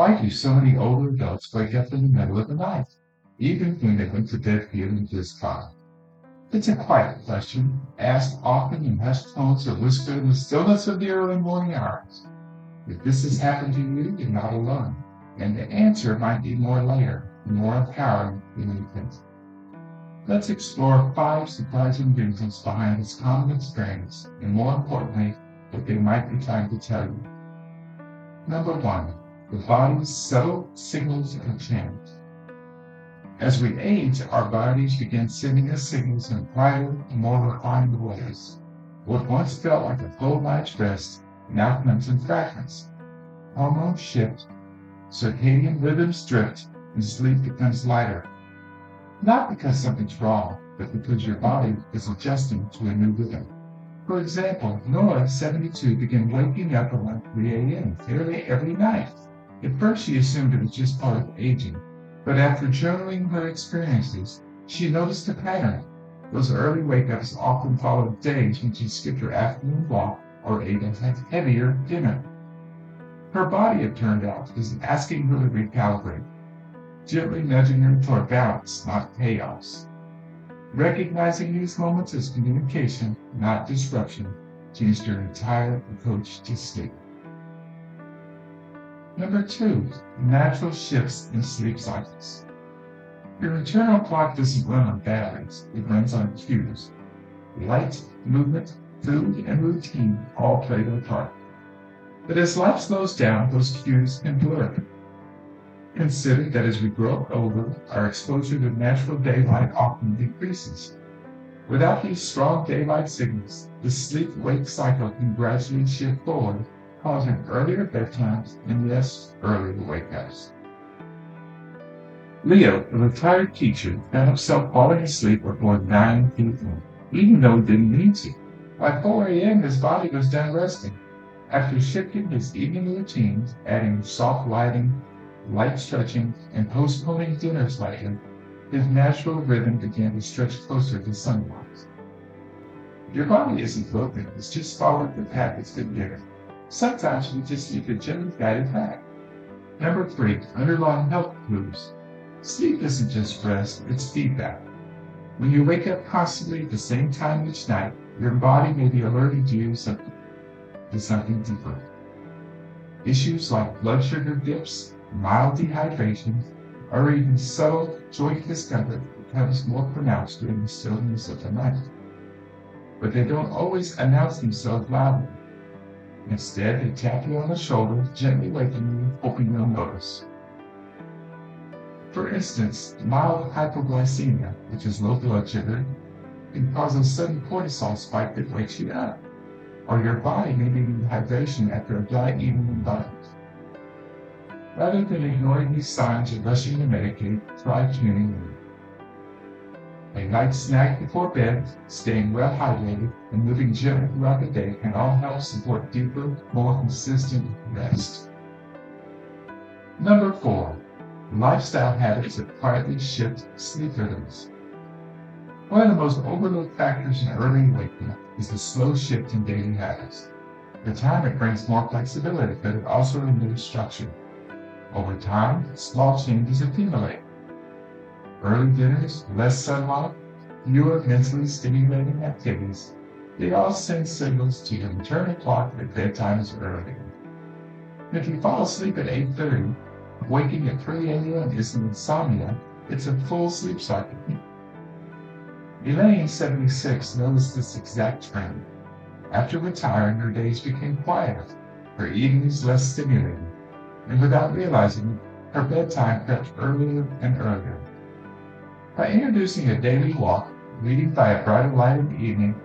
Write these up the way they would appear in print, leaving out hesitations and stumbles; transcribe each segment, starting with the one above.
Why do so many older adults wake up in the middle of the night, even when they went to bed feeling just fine? It's a quiet question, asked often in hushed tones or whispered in the stillness of the early morning hours. If this has happened to you, you're not alone, and the answer might be more layered and more empowering than you think. Let's explore 5 surprising reasons behind this common experience, and more importantly, what they might be trying to tell you. Number 1, the body's subtle signals of change. As we age, our bodies begin sending us signals in quieter, more refined ways. What once felt like a full night's rest now comes in fragments. Hormones shift, circadian rhythms drift, and sleep becomes lighter. Not because something's wrong, but because your body is adjusting to a new rhythm. For example, Nora, 72, began waking up around 3 a.m. nearly every night. At first, she assumed it was just part of aging, but after journaling her experiences, she noticed a pattern. Those early wake-ups often followed days when she skipped her afternoon walk or ate a heavier dinner. Her body, it turned out, was asking her to recalibrate, gently nudging her toward balance, not chaos. Recognizing these moments as communication, not disruption, changed her entire approach to sleep. Number 2, natural shifts in sleep cycles. Your internal clock doesn't run on batteries, it runs on cues. Light, movement, food, and routine all play their part. But as life slows down, those cues can blur. Consider that as we grow older, our exposure to natural daylight often decreases. Without these strong daylight signals, the sleep-wake cycle can gradually shift forward, causing earlier bedtimes and yes, earlier wake-ups. Leo, a retired teacher, found himself falling asleep before 9 p.m., even though he didn't need to. By 4 a.m., his body was done resting. After shifting his evening routines, adding soft lighting, light stretching, and postponing dinner slightly, his natural rhythm began to stretch closer to sunrise. Your body isn't broken, it's just following the path it's been given. Sometimes we just need to gently guide it back. Number 3, underlying health clues. Sleep isn't just rest, it's feedback. When you wake up constantly at the same time each night, your body may be alerting you to something deeper. Issues like blood sugar dips, mild dehydration, or even subtle joint discomfort becomes more pronounced during the stillness of the night. But they don't always announce themselves loudly. Instead, they tap you on the shoulder, gently waking you, hoping you'll notice. For instance, mild hypoglycemia, which is low blood sugar, can cause a sudden cortisol spike that wakes you up, or your body may need hydration after a dry evening environment. Rather than ignoring these signs or rushing to medicate, try tuning in. A light snack before bed, staying well hydrated, and moving gently throughout the day can all help support deeper, more consistent rest. Number 4, lifestyle habits that quietly shift sleep rhythms. One of the most overlooked factors in early waking is the slow shift in daily habits. The time it brings more flexibility, but it also removes structure. Over time, small changes accumulate. Early dinners, less sunlight, fewer mentally stimulating activities, they all send signals to your internal clock that bedtime is early. If you fall asleep at 8:30, waking at 3 a.m. isn't insomnia, it's a full sleep cycle. Elaine, 76, noticed this exact trend. After retiring, her days became quieter, her evenings less stimulating, and without realizing it, her bedtime crept earlier and earlier. By introducing a daily walk, reading by a brighter light in the evening,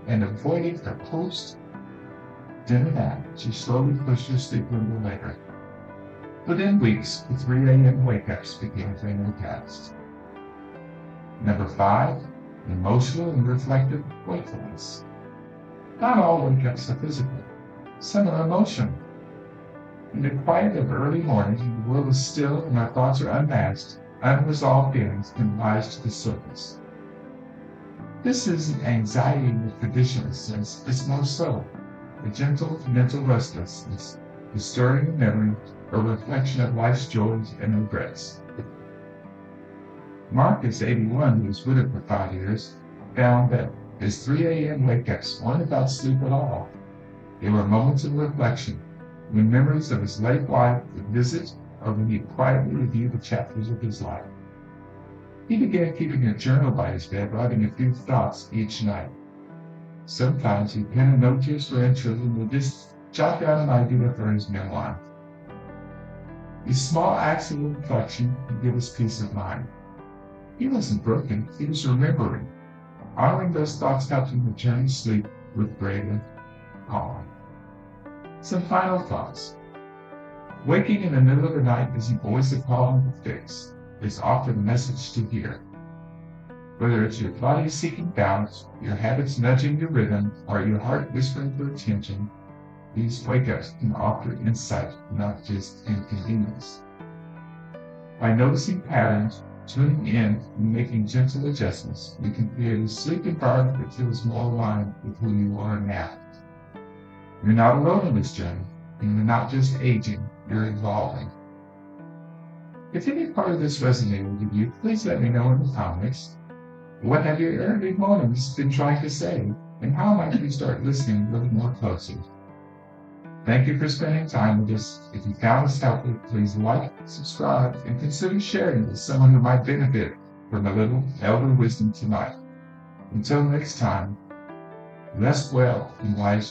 and avoiding a post-dinner nap, she slowly pushed her sleep window later. Within weeks, the 3 a.m. wake-ups became a thing of the past. Number 5, emotional and reflective wakefulness. Not all wake-ups are physical. Some are emotional. In the quiet of early morning, when the world is still and our thoughts are unmasked, unresolved feelings can rise to the surface. This isn't anxiety in the traditional sense, it's more so, a gentle mental restlessness, the stirring of memory, or reflection of life's joys and regrets. Marcus, 81, who was with it for 5 years, found that his 3 a.m. wake-ups weren't about sleep at all. They were moments of reflection, when memories of his late wife would visit or when he'd quietly review the chapters of his life. He began keeping a journal by his bed, writing a few thoughts each night. Sometimes he'd pen a note to his grandchildren or just jot down an idea for his memoir. These small acts of reflection could give us peace of mind. He wasn't broken, he was remembering. Honoring those thoughts helped him return to sleep with greater calm. Some final thoughts. Waking in the middle of the night isn't always a problem to fix. It's often a message to hear. Whether it's your body seeking balance, your habits nudging your rhythm, or your heart whispering for attention, these wake-ups can offer insight, not just inconvenience. By noticing patterns, tuning in, and making gentle adjustments, we can create a sleep environment that feels more aligned with who you are now. You're not alone in this journey, and you're not just aging, you're evolving. If any part of this resonated with you, please let me know in the comments. What have your early mornings been trying to say, and how might we start listening a little more closely? Thank you for spending time with us. If you found this helpful, please like, subscribe, and consider sharing with someone who might benefit from a little elder wisdom tonight. Until next time, rest well and wise